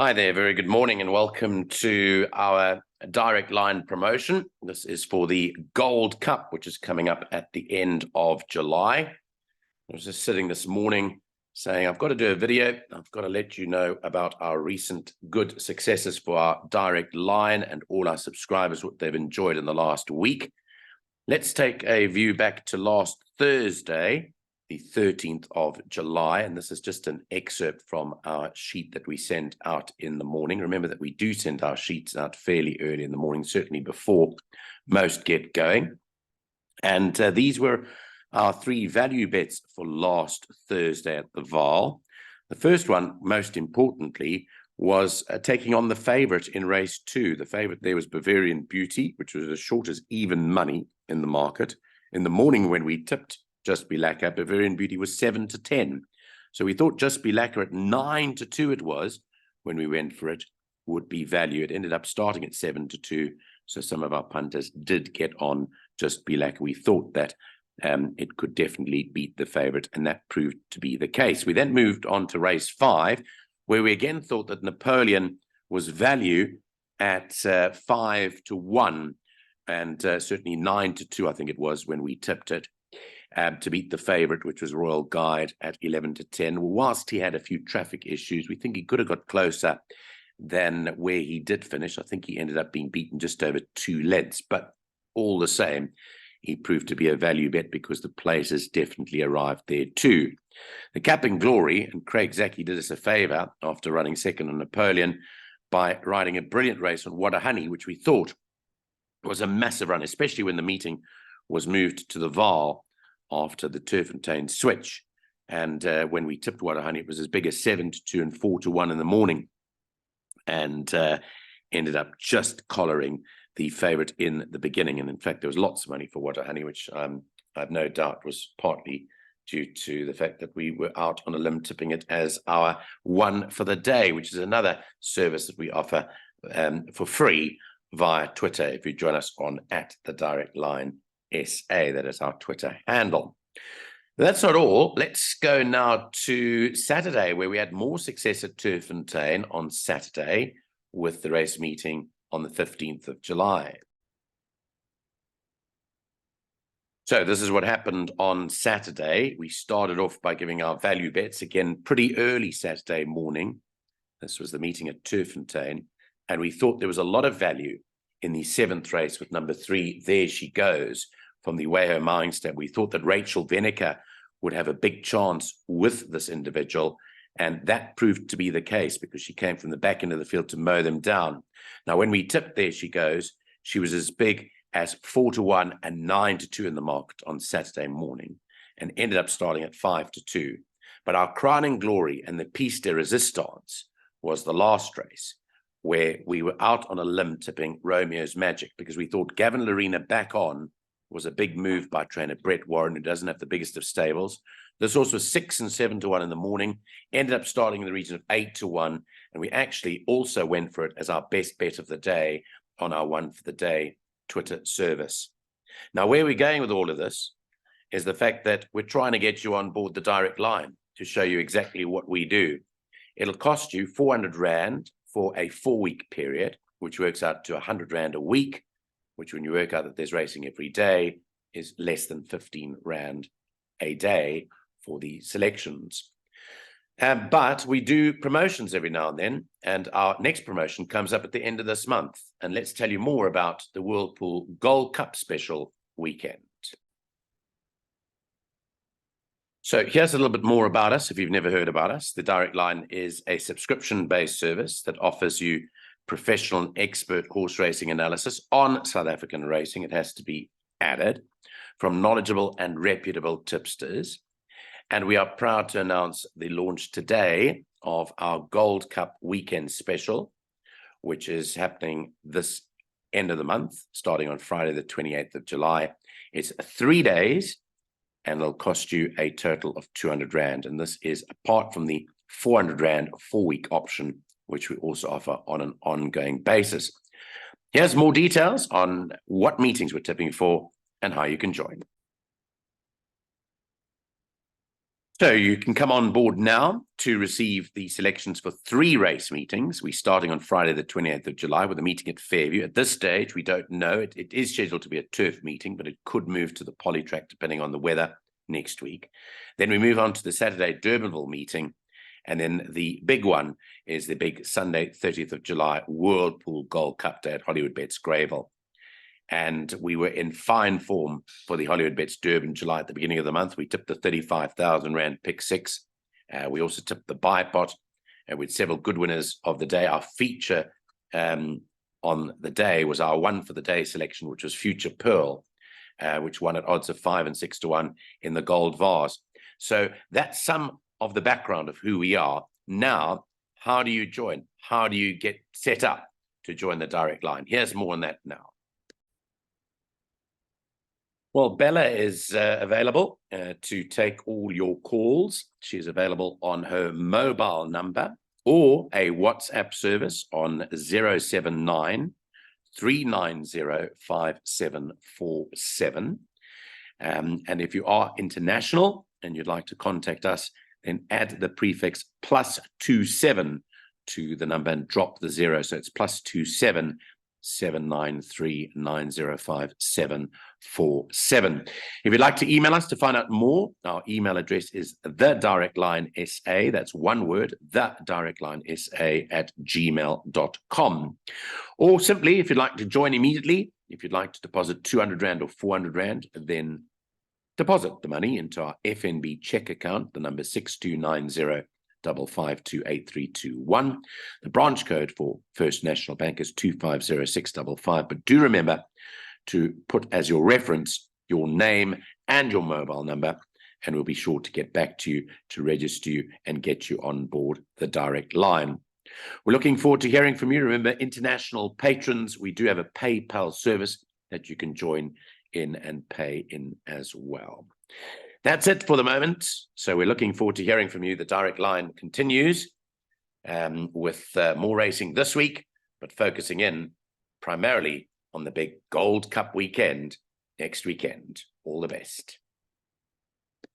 Hi there, very good morning and welcome to our direct line promotion. This is for the Gold Cup, which is coming up at the end of July. I was just sitting this morning saying, I've got to do a video. I've got to let you know about our recent good successes for our direct line and all our subscribers, what they've enjoyed in the last week. Let's take a view back to last Thursday, the 13th of July, and this is just an excerpt from our sheet that we send out in the morning. Remember that we do send our sheets out fairly early in the morning, certainly before most get going. And these were our three value bets for last Thursday at the Vaal. The first one, most importantly, was taking on the favorite in race 2. The favorite there was Bavarian Beauty, which was as short as even money in the market. In the morning when we tipped Just Be Lacquer, Bavarian Beauty was 7-10. So we thought Just Be Lacquer at 9-2 it was when we went for it would be value. It ended up starting at 7-2. So some of our punters did get on Just Be Lacquer. We thought that it could definitely beat the favorite, and that proved to be the case. We then moved on to race 5, where we again thought that Napoleon was value at 5-1, and certainly 9-2, I think it was when we tipped it, to beat the favorite, which was Royal Guide at 11-10. Whilst he had a few traffic issues, we think he could have got closer than where he did finish. I think he ended up being beaten just over 2 lengths, but all the same, he proved to be a value bet because the places definitely arrived there too. The Cap and Glory, and Craig Zaki did us a favor after running second on Napoleon by riding a brilliant race on What a Honey, which we thought was a massive run, especially when the meeting was moved to the Vaal after the Turffontein switch. And when we tipped What a Honey, it was as big as 7-2 and 4-1 in the morning, and ended up just collaring the favorite in the beginning. And in fact, there was lots of money for What a Honey, which I have no doubt was partly due to the fact that we were out on a limb tipping it as our one for the day, which is another service that we offer for free via Twitter. If you join us on @thedirectline.SA, that is our Twitter handle. That's not all. Let's go now to Saturday, where we had more success at Turffontein on Saturday with the race meeting on the 15th of July. So this is what happened on Saturday. We started off by giving our value bets, again, pretty early Saturday morning. This was the meeting at Turffontein, and we thought there was a lot of value in the 7th race with number 3, There She Goes, from the Wayo Mowing Stab. We thought that Rachel Veneker would have a big chance with this individual, and that proved to be the case because she came from the back end of the field to mow them down. Now, when we tipped There She Goes, she was as big as 4-1 and 9-2 in the market on Saturday morning, and ended up starting at 5-2. But our crowning glory and the piece de resistance was the last race, where we were out on a limb tipping Romeo's Magic because we thought Gavin Larena back on was a big move by trainer Brett Warren, who doesn't have the biggest of stables. This horse was 6 and 7-1 in the morning, ended up starting in the region of 8-1, and we actually also went for it as our best bet of the day on our one for the day Twitter service. Now, where we're going with all of this is the fact that we're trying to get you on board the direct line to show you exactly what we do. It'll cost you 400 Rand for a 4-week period, which works out to 100 Rand a week, which when you work out that there's racing every day is less than 15 Rand a day for the selections. But we do promotions every now and then, and our next promotion comes up at the end of this month. And let's tell you more about the Whirlpool Gold Cup special weekend. So here's a little bit more about us if you've never heard about us. The Direct Line is a subscription-based service that offers you professional and expert horse racing analysis on South African racing. It has to be added, from knowledgeable and reputable tipsters. And we are proud to announce the launch today of our Gold Cup weekend special, which is happening this end of the month, starting on Friday, the 28th of July. It's 3 days, and it'll cost you a total of 200 Rand. And this is apart from the 400 Rand 4-week option, which we also offer on an ongoing basis. Here's more details on what meetings we're tipping for and how you can join. So you can come on board now to receive the selections for 3 race meetings. We're starting on Friday, the 28th of July, with a meeting at Fairview. At this stage, we don't know. It is scheduled to be a turf meeting, but it could move to the polytrack depending on the weather next week. Then we move on to the Saturday Durbanville meeting. And then the big one is the big Sunday, 30th of July, Whirlpool Gold Cup Day at Hollywoodbets Greyville. And we were in fine form for the Hollywoodbets Durban July at the beginning of the month. We tipped the 35,000 Rand pick 6. We also tipped the buy pot with several good winners of the day. Our feature on the day was our one for the day selection, which was Future Pearl, which won at odds of 5 and 6 to 1 in the gold vase. So that's some of the background of who we are. Now, how do you join? How do you get set up to join the direct line? Here's more on that now. Well, Bella is available to take all your calls. She's available on her mobile number or a WhatsApp service on 079 390 5747. And if you are international and you'd like to contact us, then add the prefix +27 to the number and drop the 0. So it's +27 793 905 747. If you'd like to email us to find out more, our email address is thedirectlinesa, that's one word, thedirectlinesa@gmail.com. Or simply, if you'd like to join immediately, if you'd like to deposit 200 Rand or 400 Rand, then deposit the money into our FNB check account, the number 6290 5528321. The branch code for First National Bank is 250655. But do remember to put as your reference your name and your mobile number, and we'll be sure to get back to you to register you and get you on board the direct line. We're looking forward to hearing from you. Remember, international patrons, we do have a PayPal service that you can join in and pay in as well. That's it for the moment. So we're looking forward to hearing from you. The direct line continues with more racing this week, but focusing in primarily on the big Gold Cup weekend next weekend. All the best.